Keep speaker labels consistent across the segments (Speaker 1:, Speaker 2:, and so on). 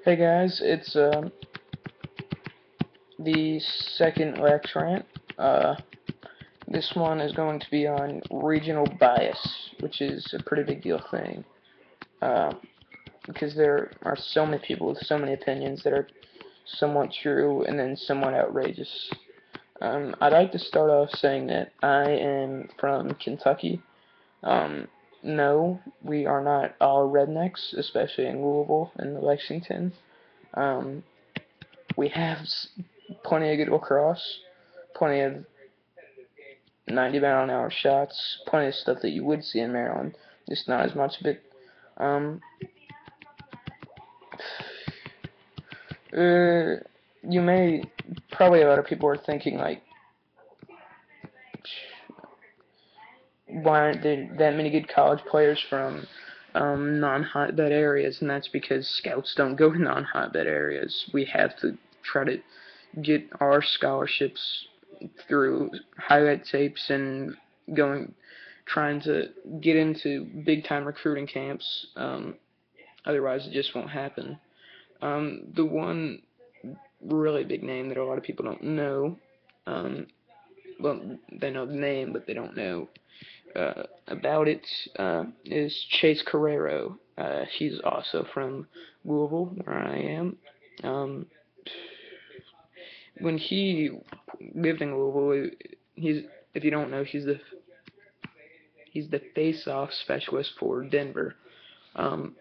Speaker 1: Hey guys, it's the second Lax Rant. Uh, this one is going to be on regional bias, which is a pretty big deal thing. Uh, because there are so many people with so many opinions that are somewhat true and then somewhat outrageous. I'd like to start off saying that I am from Kentucky. Um, no, we are not all rednecks, especially in Louisville and Lexington. Um, we have plenty of good lacrosse, plenty of 90-mile-an-hour shots, plenty of stuff that you would see in Maryland, just not as much of it. Um, uh, you may, probably a lot of people are thinking, like, why aren't there that many good college players from non-hotbed areas? And that's because scouts don't go to non-hotbed areas. We have to try to get our scholarships through highlight tapes and trying to get into big time recruiting camps. Otherwise, it just won't happen. The one really big name that a lot of people don't know, um, well, they know the name, but they don't know about it, is Chase Carrero. He's also from Louisville, where I am. Um, when he lived in Louisville, he's if you don't know, he's the face-off specialist for Denver. Um,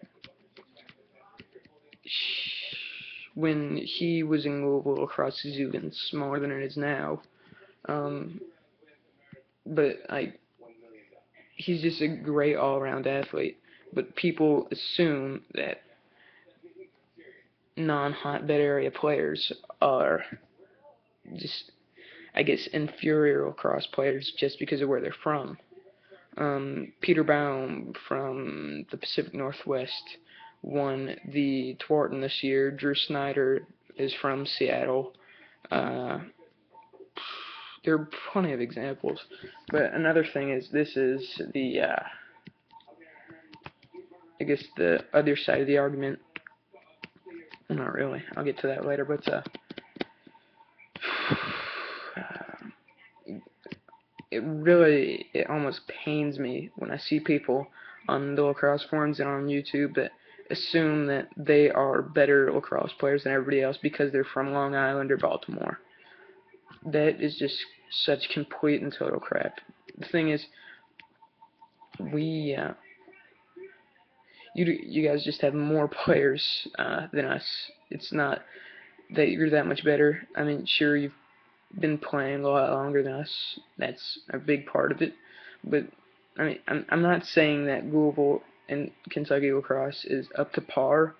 Speaker 1: when he was in Louisville, lacrosse is even smaller than it is now. Um, but he's just a great all-around athlete. But people assume that non-hotbed area players are just, I guess, inferior lacrosse players just because of where they're from. Peter Baum from the Pacific Northwest won the Twarton this year. Drew Snyder is from Seattle. Uh, there are plenty of examples. But another thing is, this is I guess the other side of the argument. Well, not really. I'll get to that later. But it almost pains me when I see people on the lacrosse forums and on YouTube that assume that they are better lacrosse players than everybody else because they're from Long Island or Baltimore. That is just such complete and total crap. The thing is, we you guys just have more players than us. It's not that you're that much better. I mean, sure, you've been playing a lot longer than us. That's a big part of it. But I mean, I'm not saying that Louisville and Kentucky lacrosse is up to par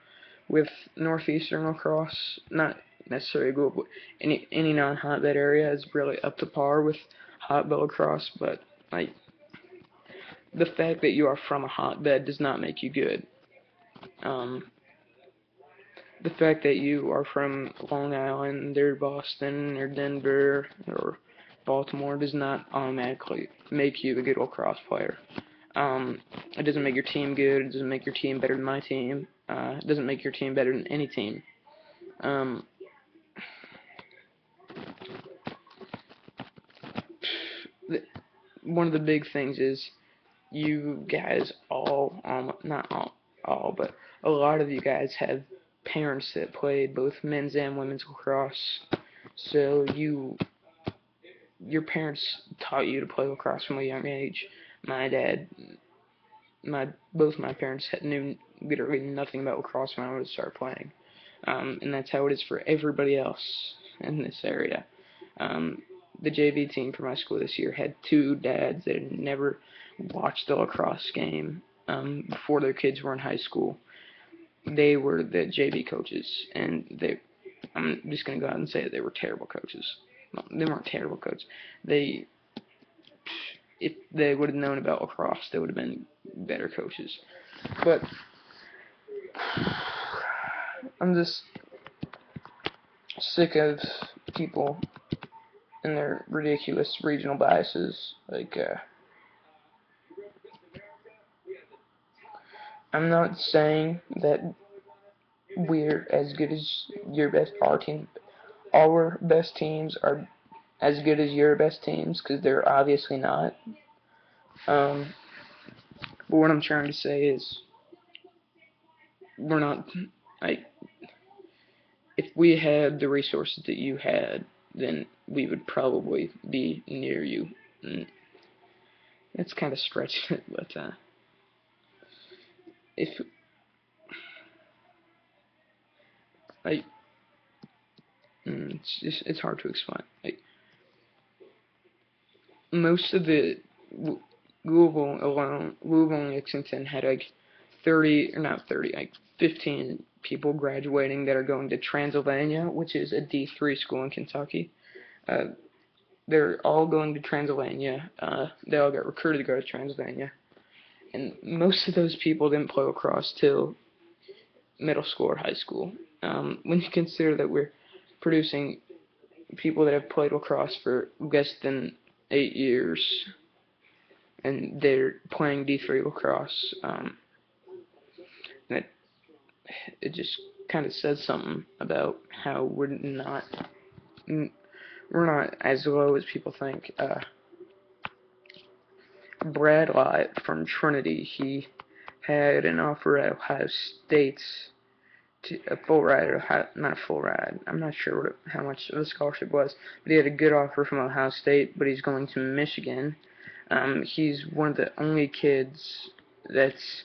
Speaker 1: with Northeastern lacrosse. Not necessarily Louisville. Any non-hotbed area is really up to par with hotbed lacrosse. But like, the fact that you are from a hotbed does not make you good. Um, the fact that you are from Long Island or Boston or Denver or Baltimore does not automatically make you a good lacrosse player. It doesn't make your team good. It doesn't make your team better than my team. It doesn't make your team better than any team. Um, One of the big things is you guys all, not all, but a lot of you guys have parents that played both men's and women's lacrosse. So your parents taught you to play lacrosse from a young age. My dad, both my parents knew literally nothing about lacrosse when I would start playing, and that's how it is for everybody else in this area. Um, the JV team for my school this year had two dads that had never watched a lacrosse game before their kids were in high school. They were the JV coaches, and I'm just going to go out and say that they were terrible coaches. Well, they weren't terrible coaches. They If they would have known about lacrosse, they would have been better coaches. But I'm just sick of people and their ridiculous regional biases. I'm not saying that we're as good as your best. Our best teams are as good as your best teams, because they're obviously not. Um, but what I'm trying to say is, we're not, like, if we had the resources that you had, then we would probably be near you. And it's kind of stretching it, but if like, it's hard to explain. Like, most of the Louisville and Lexington had like 30, or not 30, like 15 people graduating that are going to Transylvania, which is a D3 school in Kentucky. Uh, they're all going to Transylvania. They all got recruited to go to Transylvania. And most of those people didn't play lacrosse till middle school or high school. When you consider that we're producing people that have played lacrosse for less than 8 years, and they're playing D3 lacrosse, that it just kind of says something about how we're not as low as people think. Brad Lott from Trinity, he had an offer at Ohio State, a full ride, or not a full ride. I'm not sure how much the scholarship was, but he had a good offer from Ohio State, but he's going to Michigan. He's one of the only kids that's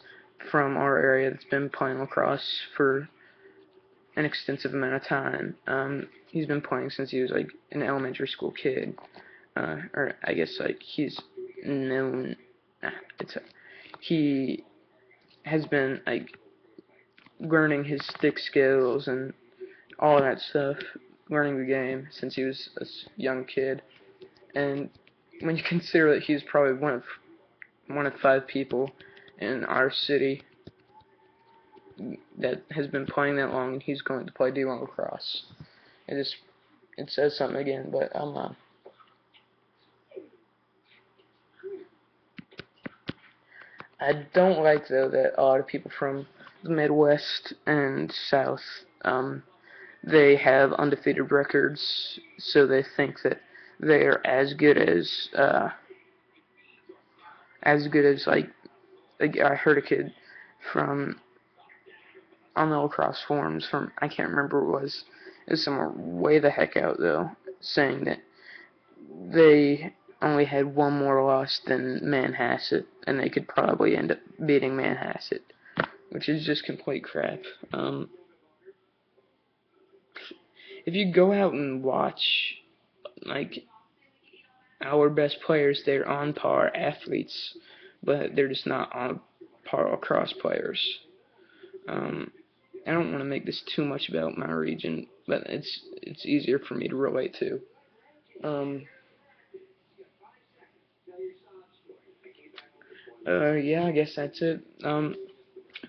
Speaker 1: from our area that's been playing lacrosse for an extensive amount of time. He's been playing since he was like an elementary school kid, or I guess like he's known. He has been like learning his stick skills and all that stuff, learning the game since he was a young kid. And when you consider that he's probably one of 5 people in our city that has been playing that long, and he's going to play D1 lacrosse, it says something again. But I don't like, though, that a lot of people from the Midwest and South, they have undefeated records, so they think that they're as good as like I heard a kid from on the lacrosse forums from, I can't remember what it was. It was somewhere way the heck out, though, saying that they only had one more loss than Manhasset, and they could probably end up beating Manhasset, which is just complete crap. If you go out and watch, like, our best players, they're on par athletes, but they're just not on par lacrosse players. I don't want to make this too much about my region, but it's easier for me to relate to. Yeah, I guess that's it.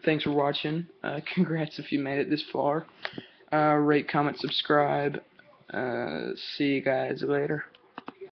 Speaker 1: Thanks for watching. Congrats if you made it this far. Rate, comment, subscribe. See you guys later.